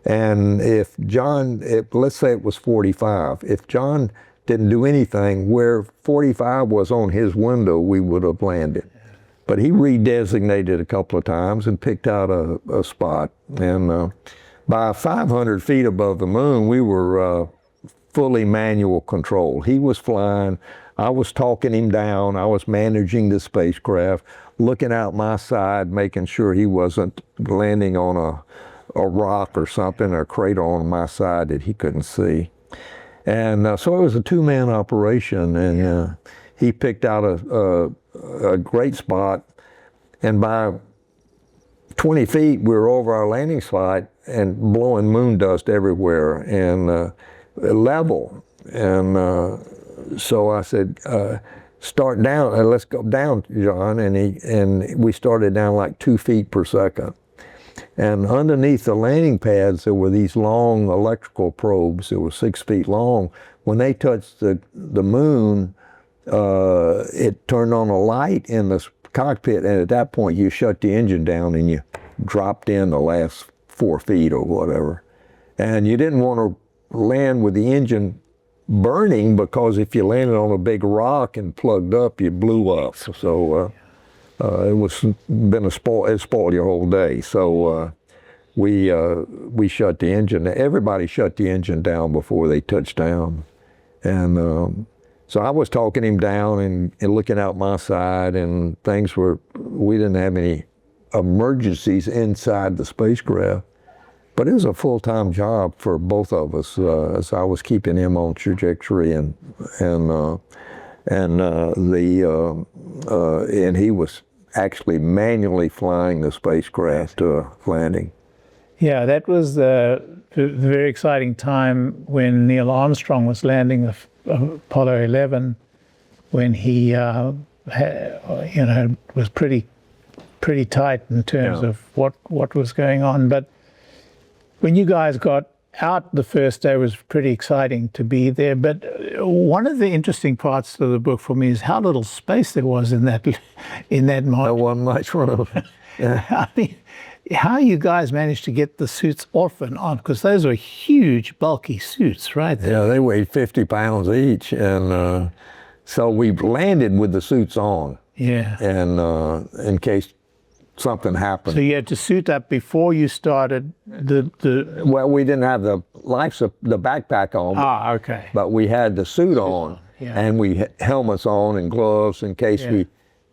And if John, let's say it was 45, if John didn't do anything, where 45 was on his window, we would have landed. But he redesignated a couple of times and picked out a spot. And by 500 feet above the moon, we were fully manual control. He was flying, I was talking him down. I was managing the spacecraft, looking out my side, making sure he wasn't landing on a rock or something, or a crater on my side that he couldn't see. And so it was a two-man operation, and he picked out a great spot, and by 20 feet, we were over our landing spot and blowing moon dust everywhere and level. And so I said, start down, let's go down, John. And we started down like 2 feet per second. And underneath the landing pads, there were these long electrical probes that were 6 feet long. When they touched the moon, it turned on a light in the cockpit, and at that point you shut the engine down and you dropped in the last 4 feet or whatever. And you didn't want to land with the engine burning, because if you landed on a big rock and plugged up, you blew up. So it spoiled your whole day. So we shut the engine. Everybody shut the engine down before they touched down. And so I was talking him down and looking out my side, and we didn't have any emergencies inside the spacecraft. But it was a full-time job for both of us, as I was keeping him on trajectory, and he was actually manually flying the spacecraft to a landing. Yeah, that was the very exciting time when Neil Armstrong was landing Apollo 11, when he was pretty tight in terms of what was going on. But when you guys got out the first day, it was pretty exciting to be there. But one of the interesting parts of the book for me is how little space there was in that module. There wasn't much room. Yeah. I mean, how you guys managed to get the suits off and on, because those were huge, bulky suits, right? Yeah, they weighed 50 pounds each, and so we landed with the suits on. Yeah. And in case something happened. So you had to suit up before you started the. Well, we didn't have the backpack on. Ah, okay. But we had the suit on, and we had helmets on and gloves in case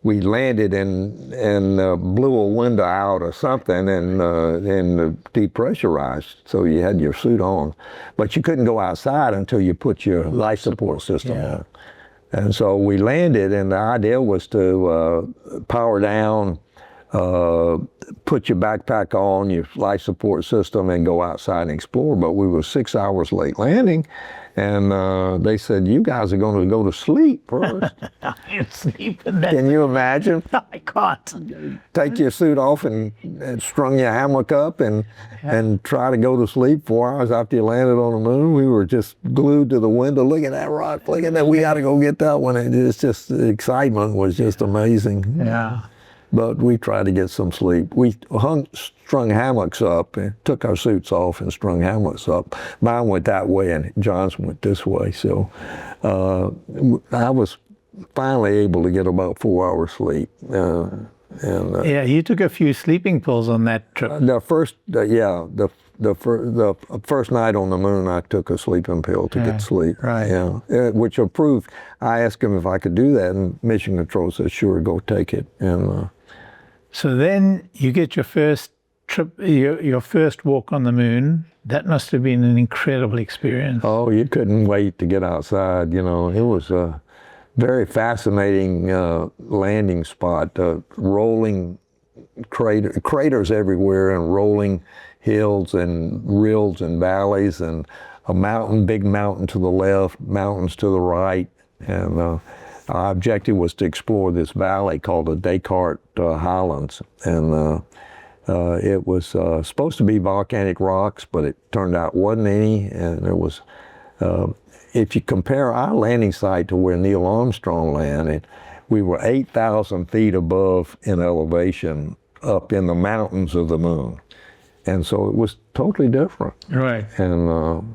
we landed and blew a window out or something and depressurized. So you had your suit on, but you couldn't go outside until you put your life support system on. And so we landed, and the idea was to power down, put your backpack on, your life support system, and go outside and explore. But we were 6 hours late landing, and they said, you guys are going to go to sleep first. I can't sleep in that. Can you imagine? I can't. Take your suit off and strung your hammock up and try to go to sleep 4 hours after you landed on the moon. We were just glued to the window, looking at that rock, looking at that. We got to go get that one. It's just, the excitement was just amazing. Yeah. But we tried to get some sleep. We strung hammocks up and took our suits off and strung hammocks up. Mine went that way and John's went this way. So I was finally able to get about 4 hours sleep. Yeah, you took a few sleeping pills on that trip. The first night on the moon, I took a sleeping pill to get sleep. Right. Yeah, which approved. I asked him if I could do that, and Mission Control said, "Sure, go take it." And so then you get your first trip, your first walk on the moon. That must have been an incredible experience. Oh, you couldn't wait to get outside. You know, it was a very fascinating landing spot. Rolling craters everywhere, and rolling hills and rills and valleys, and a big mountain to the left, mountains to the right. And our objective was to explore this valley called the Descartes Highlands. And it was supposed to be volcanic rocks, but it turned out wasn't any. And there was, if you compare our landing site to where Neil Armstrong landed, we were 8,000 feet above in elevation up in the mountains of the moon. And so it was totally different. Right. And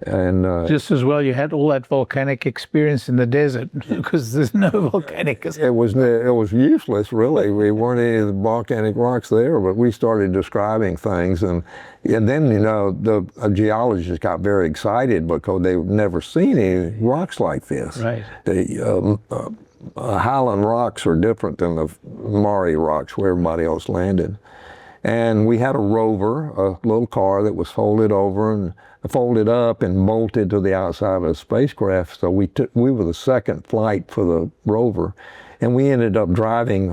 And just as well you had all that volcanic experience in the desert because there's no volcanic. It was useless, really. We weren't any of the volcanic rocks there, but we started describing things, and then the geologists got very excited because they've never seen any rocks like this. Right. The Highland rocks are different than the Maury rocks where everybody else landed. And we had a rover, a little car that was folded up and bolted to the outside of the spacecraft. So we were the second flight for the rover, and we ended up driving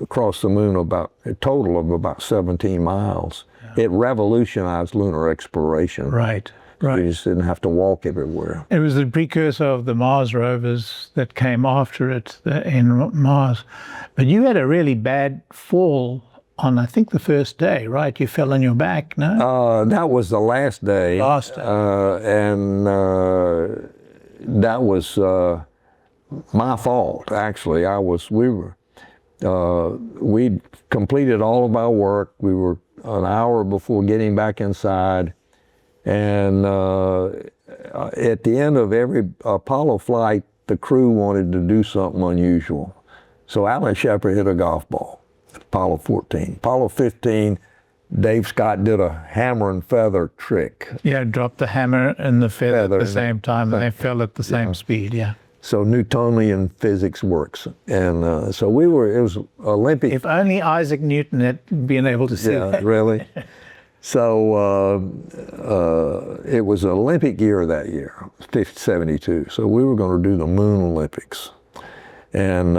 across the moon a total of about 17 miles. Yeah. It revolutionized lunar exploration. Right. Right. You just didn't have to walk everywhere. It was the precursor of the Mars rovers that came after it in Mars. But you had a really bad fall on, I think, the first day, right? You fell on your back, no? That was the last day. Last day. And that was my fault, actually. We'd completed all of our work. We were an hour before getting back inside. And at the end of every Apollo flight, the crew wanted to do something unusual. So Alan Shepard hit a golf ball, Apollo 14. Apollo 15, Dave Scott did a hammer and feather trick. Yeah, dropped the hammer and the feather at the same time, and they fell at the same speed, yeah. So Newtonian physics works. And so it was Olympic. If only Isaac Newton had been able to see that. Yeah, really. So it was an Olympic year that year, 72. So we were going to do the Moon Olympics. And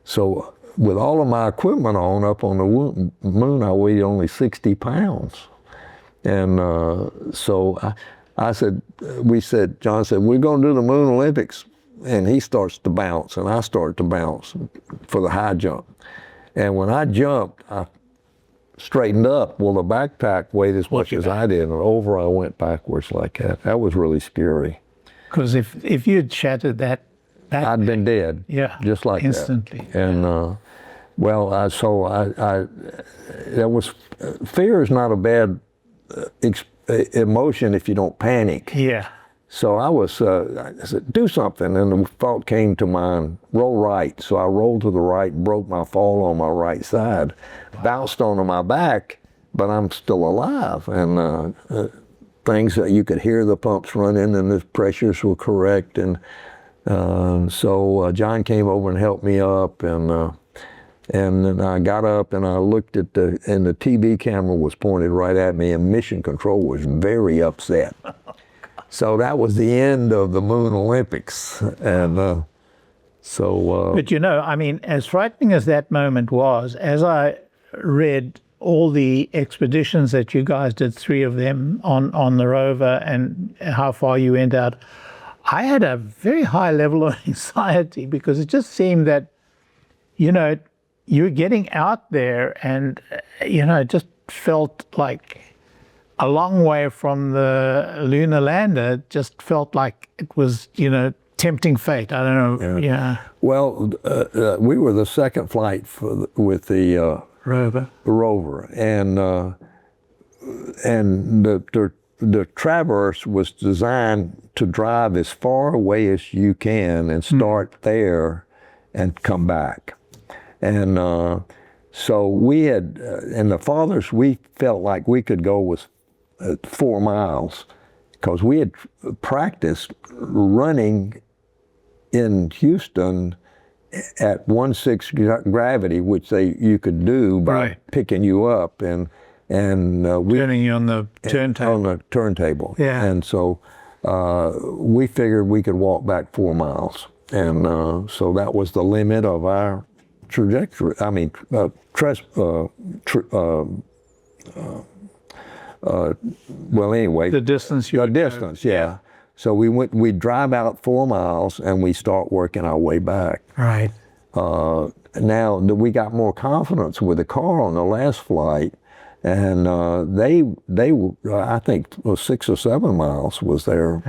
so with all of my equipment on up on the moon, I weighed only 60 pounds. And so John said, we're going to do the Moon Olympics. And he starts to bounce, and I start to bounce for the high jump. And when I jumped, I straightened up. Well, the backpack weighed as much as I did, and over I went backwards like that. That was really scary. Because if you'd shattered that backpack, I'd been dead. Yeah, just like instantly. That. And that was fear is not a bad emotion if you don't panic. Yeah. So I said, do something, and the thought came to mind, roll right. So I rolled to the right, broke my fall on my right side, bounced onto my back, but I'm still alive. And things that you could hear the pumps running, and the pressures were correct. And so John came over and helped me up, and then I got up and I looked and the TV camera was pointed right at me, and Mission Control was very upset. So that was the end of the Moon Olympics. And But I mean, as frightening as that moment was, as I read all the expeditions that you guys did, 3 of them on the rover, and how far you went out, I had a very high level of anxiety because it just seemed that, you're getting out there and, it just felt like a long way from the lunar lander. It just felt like it was, tempting fate. I don't know. Yeah. Well, we were the second flight with the rover, and the Traverse was designed to drive as far away as you can and start there and come back. And so we had, and the farthest we felt like we could go was 4 miles, because we had practiced running in Houston at 1/6 gravity, which you could do by picking you up and we turning you on the turntable. On the turntable. Yeah. And so we figured we could walk back 4 miles, and so that was the limit of our trajectory. I mean, well, anyway. The distance you. The distance, yeah. So we'd drive out 4 miles and we start working our way back. Right. Now we got more confidence with the car on the last flight, and they I think 6 or 7 miles was their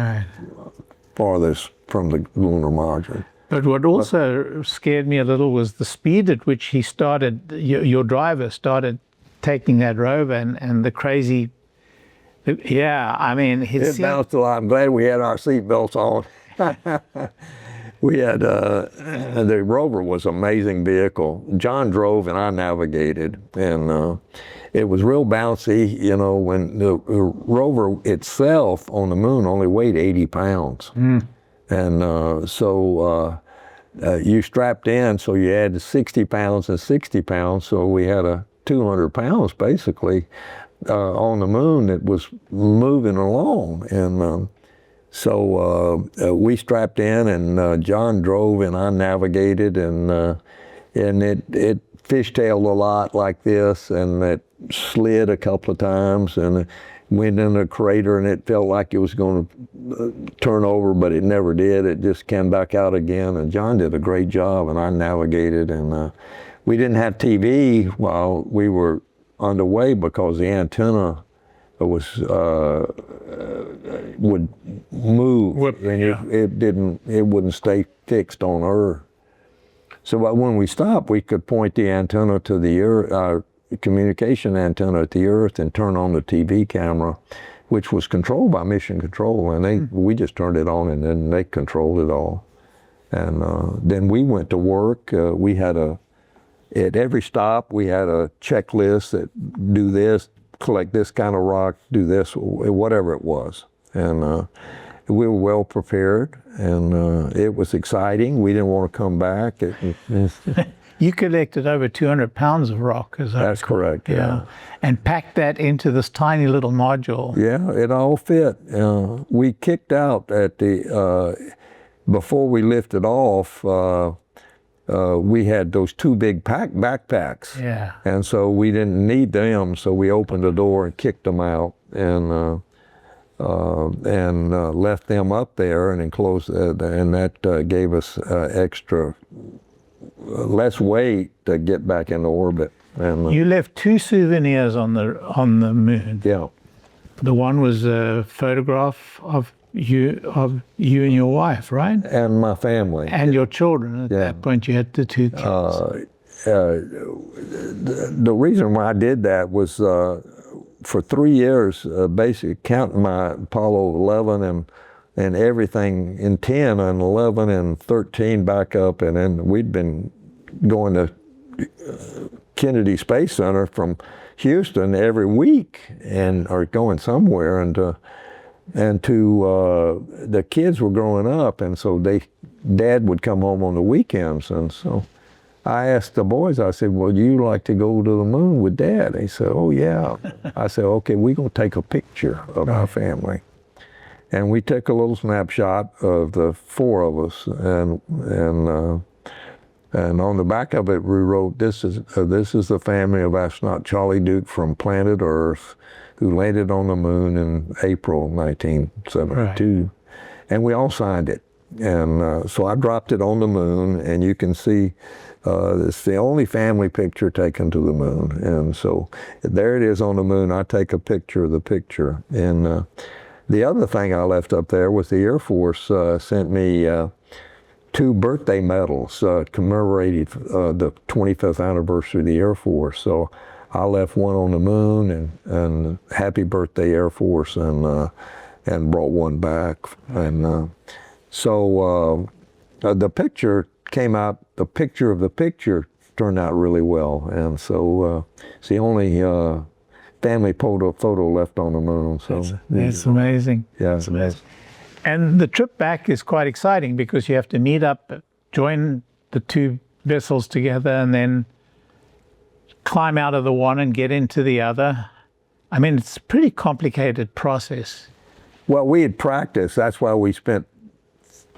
farthest from the lunar margin. But what also scared me a little was the speed at which he started, your driver started taking that rover, and the crazy Yeah, I mean, it bounced a lot. I'm glad we had our seat belts on. We had, the Rover was an amazing vehicle. John drove and I navigated, and it was real bouncy, you know, when the Rover itself on the moon only weighed 80 pounds. And so you strapped in, so you had 60 pounds and 60 pounds, so we had a 200 pounds basically on the moon that was moving along. And so we strapped in, and John drove and I navigated, and it fishtailed a lot like this, and it slid a couple of times, and it went in a crater, and it felt like it was going to turn over, but it never did. It just came back out again, and John did a great job, and I navigated. And we didn't have TV while we were underway because the antenna was would move, and it wouldn't stay fixed on Earth. So when we stopped, we could point the antenna to the Earth, communication antenna at the Earth, and turn on the TV camera, which was controlled by Mission Control, and we just turned it on, and then they controlled it all. And then we went to work. We had at every stop we had a checklist that do this, collect this kind of rock, do this, whatever it was. And we were well prepared, and it was exciting. We didn't want to come back. You collected over 200 pounds of rock, is that That's correct, yeah. And packed that into this tiny little module. Yeah, it all fit. We kicked out at the, before we lifted off, we had those two big backpacks. Yeah. And so we didn't need them, so we opened the door and kicked them out, and left them up there and enclosed, and that gave us less weight to get back into orbit. And you left two souvenirs on the moon. Yeah. The one was a photograph of you and your wife, right? And my family. And your children. At that point, you had the two kids. The reason why I did that was for 3 years, basically counting my Apollo 11 and everything in 10 and 11 and 13 back up, and then we'd been going to Kennedy Space Center from Houston every week, or going somewhere, and the kids were growing up, and so Dad would come home on the weekends, and so I asked the boys, I said, well, you like to go to the moon with Dad? They said, oh yeah. I said, okay, we're gonna take a picture of our family. And we took a little snapshot of the four of us, and on the back of it we wrote, this is the family of astronaut Charlie Duke from planet Earth, who landed on the moon in April 1972. Right. And we all signed it. And so I dropped it on the moon, and you can see it's the only family picture taken to the moon. And so there it is on the moon. I take a picture of the picture. And the other thing I left up there was the Air Force sent me 2 birthday medals commemorating the 25th anniversary of the Air Force. So I left one on the moon, and happy birthday Air Force, and brought one back. And so the picture came out, the picture of the picture turned out really well. And so it's the only family photo left on the moon. So that's amazing. Yeah, it's amazing. And the trip back is quite exciting because you have to meet up, join the two vessels together, and then climb out of the one and get into the other. I mean, it's a pretty complicated process. Well, we had practiced. That's why we spent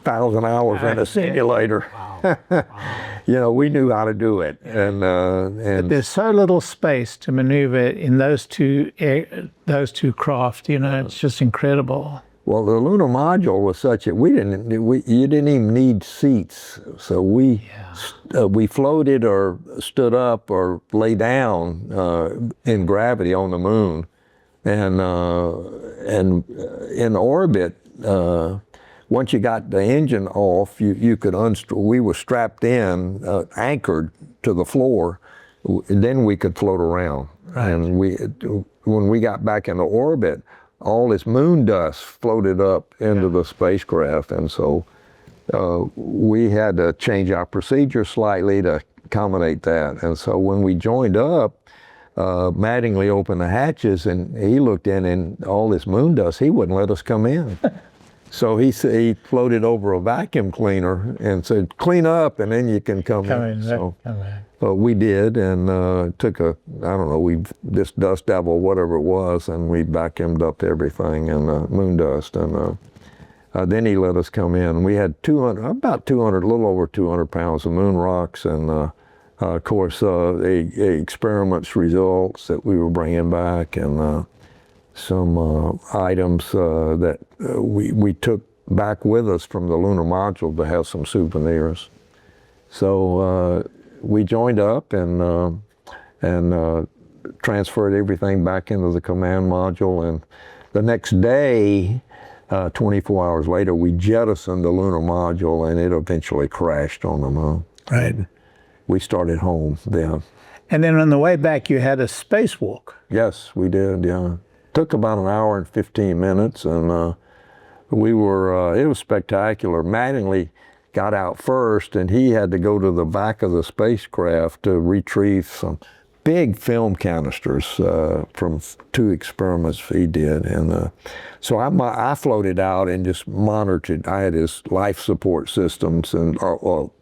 1,000 hours in a simulator. Wow. You know, we knew how to do it. And but there's so little space to maneuver in those two craft. You know, it's just incredible. Well, the lunar module was such that you didn't even need seats. So we floated or stood up or lay down in gravity on the moon, and in orbit. Once you got the engine off, you could we were strapped in, anchored to the floor. And then we could float around. Right. And when we got back into orbit, all this moon dust floated up into the spacecraft, and so we had to change our procedure slightly to accommodate that. And so when we joined up, Mattingly opened the hatches, and he looked in, and all this moon dust, he wouldn't let us come in. So he floated over a vacuum cleaner and said, "Clean up, and then you can come in." So we did, and took I don't know, this dust devil, whatever it was, and we vacuumed up everything and moon dust, and then he let us come in. We had about 200, a little over 200 pounds of moon rocks, and of course, the experiments results that we were bringing back, and some items that we took back with us from the lunar module to have some souvenirs. So we joined up and transferred everything back into the command module, and the next day, 24 hours later, we jettisoned the lunar module, and it eventually crashed on the moon. Right. We started home then. And then on the way back, you had a spacewalk. Yes, we did, yeah. Took about an hour and 15 minutes, and we were, it was spectacular. Mattingly got out first, and he had to go to the back of the spacecraft to retrieve some big film canisters from 2 experiments he did. And so I floated out and just monitored. I had his life support systems and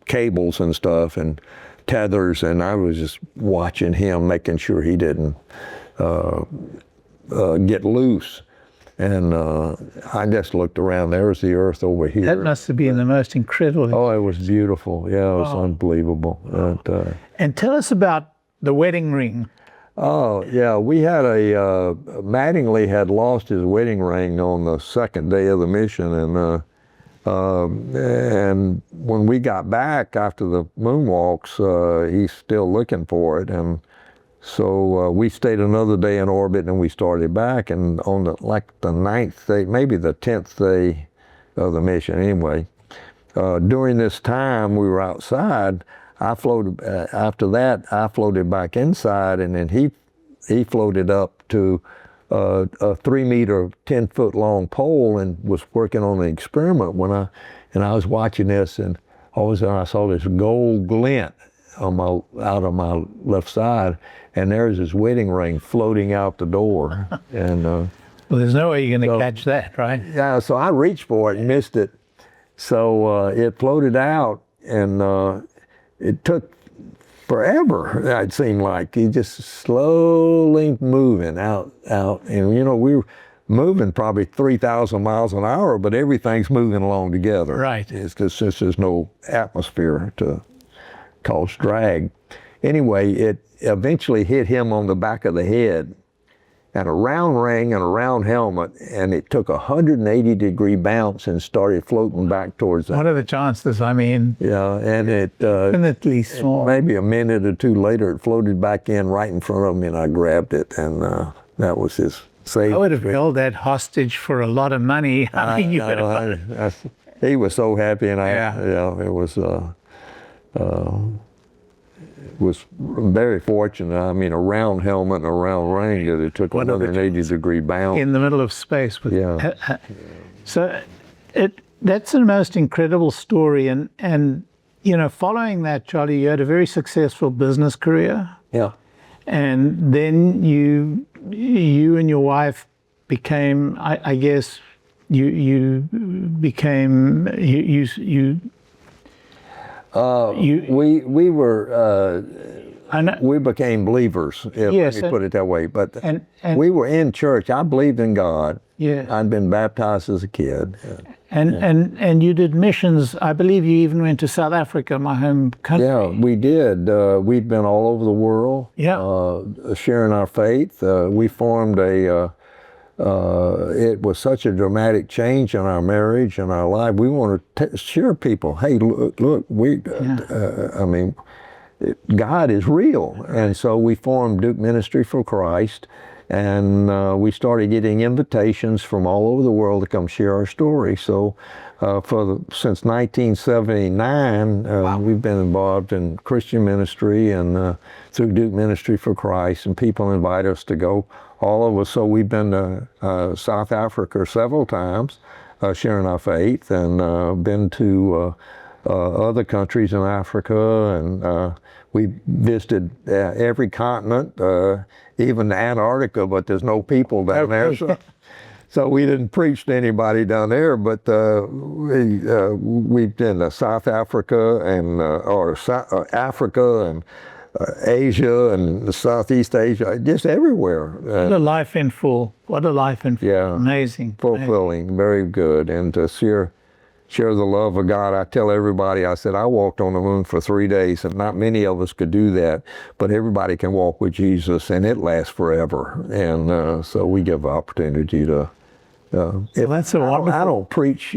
cables and stuff and tethers, and I was just watching him, making sure he didn't get loose. And I just looked around. There was the Earth over here. That must have been the most incredible. Oh, it was beautiful. Yeah, it was unbelievable. And tell us about the wedding ring. Oh, yeah. We had Mattingly had lost his wedding ring on the 2nd day of the mission. And when we got back after the moonwalks, he's still looking for it. And so we stayed another day in orbit, and we started back. And on the 9th day, maybe the 10th day of the mission anyway, during this time we were outside, I floated, after that, I floated back inside, and then he floated up to a 3-meter, 10-foot long pole and was working on the experiment and I was watching this, and all of a sudden I saw this gold glint out of my left side, and there's his wedding ring floating out the door. And well, there's no way you're going to catch that, right? Yeah, so I reached for it and missed it. So it floated out, and it took forever, it seemed like. He just slowly moving out. And, we were moving probably 3,000 miles an hour, but everything's moving along together. Right. It's just there's no atmosphere to cause drag. Anyway, it eventually hit him on the back of the head, and a round ring and a round helmet, and it took a 180-degree bounce and started floating back towards that. What are the chances? I mean, yeah, and it infinitely small. Maybe a minute or two later, it floated back in right in front of me, and I grabbed it, and that was his save. I would have held that hostage for a lot of money. I mean, he was so happy, and was very fortunate. I mean, a round helmet and a round ring that it took a 180-degree bounce. In the middle of space. Yeah. So that's the most incredible story. And following that, Charlie, you had a very successful business career. Yeah. And then you and your wife became, I guess, we became believers, let me put it that way. But we were in church. I believed in God. Yeah. I'd been baptized as a kid. And you did missions. I believe you even went to South Africa, my home country. Yeah, we did. We'd been all over the world, sharing our faith. We formed it was such a dramatic change in our marriage and our life. We wanted to share people, hey, look, God is real. And so we formed Duke Ministry for Christ, And we started getting invitations from all over the world to come share our story. So since 1979, we've been involved in Christian ministry and through Duke Ministry for Christ, and people invite us to go, all of us. So we've been to South Africa several times, sharing our faith, and been to other countries in Africa, and we visited every continent, even Antarctica, but there's no people down there. So we didn't preach to anybody down there, but we've been to South Africa and Africa and Asia and Southeast Asia, just everywhere. What a life in full. What a life in full. Yeah. Amazing. Fulfilling, very good. And to share the love of God. I tell everybody, I said, I walked on the moon for 3 days, and not many of us could do that, but everybody can walk with Jesus, and it lasts forever. And so we give opportunity to, that's a wonderful. I don't preach.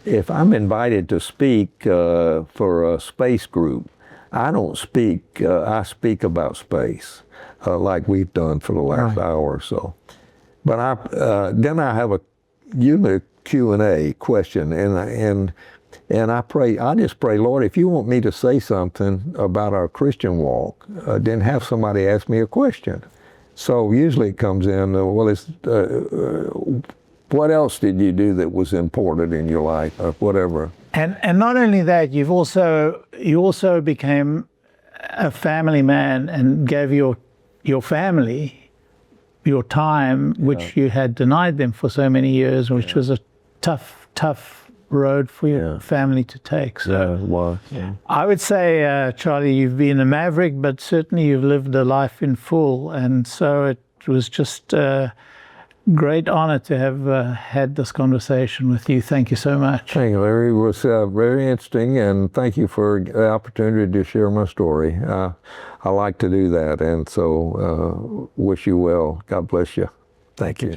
If I'm invited to speak for a space group, I don't speak, I speak about space, like we've done for the last hour or so. But then I have a Q&A question, and I pray, I just pray, Lord, if you want me to say something about our Christian walk, then have somebody ask me a question. So usually it comes in, what else did you do that was important in your life, or whatever? And not only that, you also became a family man and gave your family your time, which you had denied them for so many years, which was a tough road for your family to take. So it was. Yeah. I would say, Charlie, you've been a maverick, but certainly you've lived a life in full. And so it was just a great honor to have had this conversation with you. Thank you so much. Thank you, Larry. It was very interesting, and thank you for the opportunity to share my story. I like to do that, and so wish you well. God bless you. Thank you.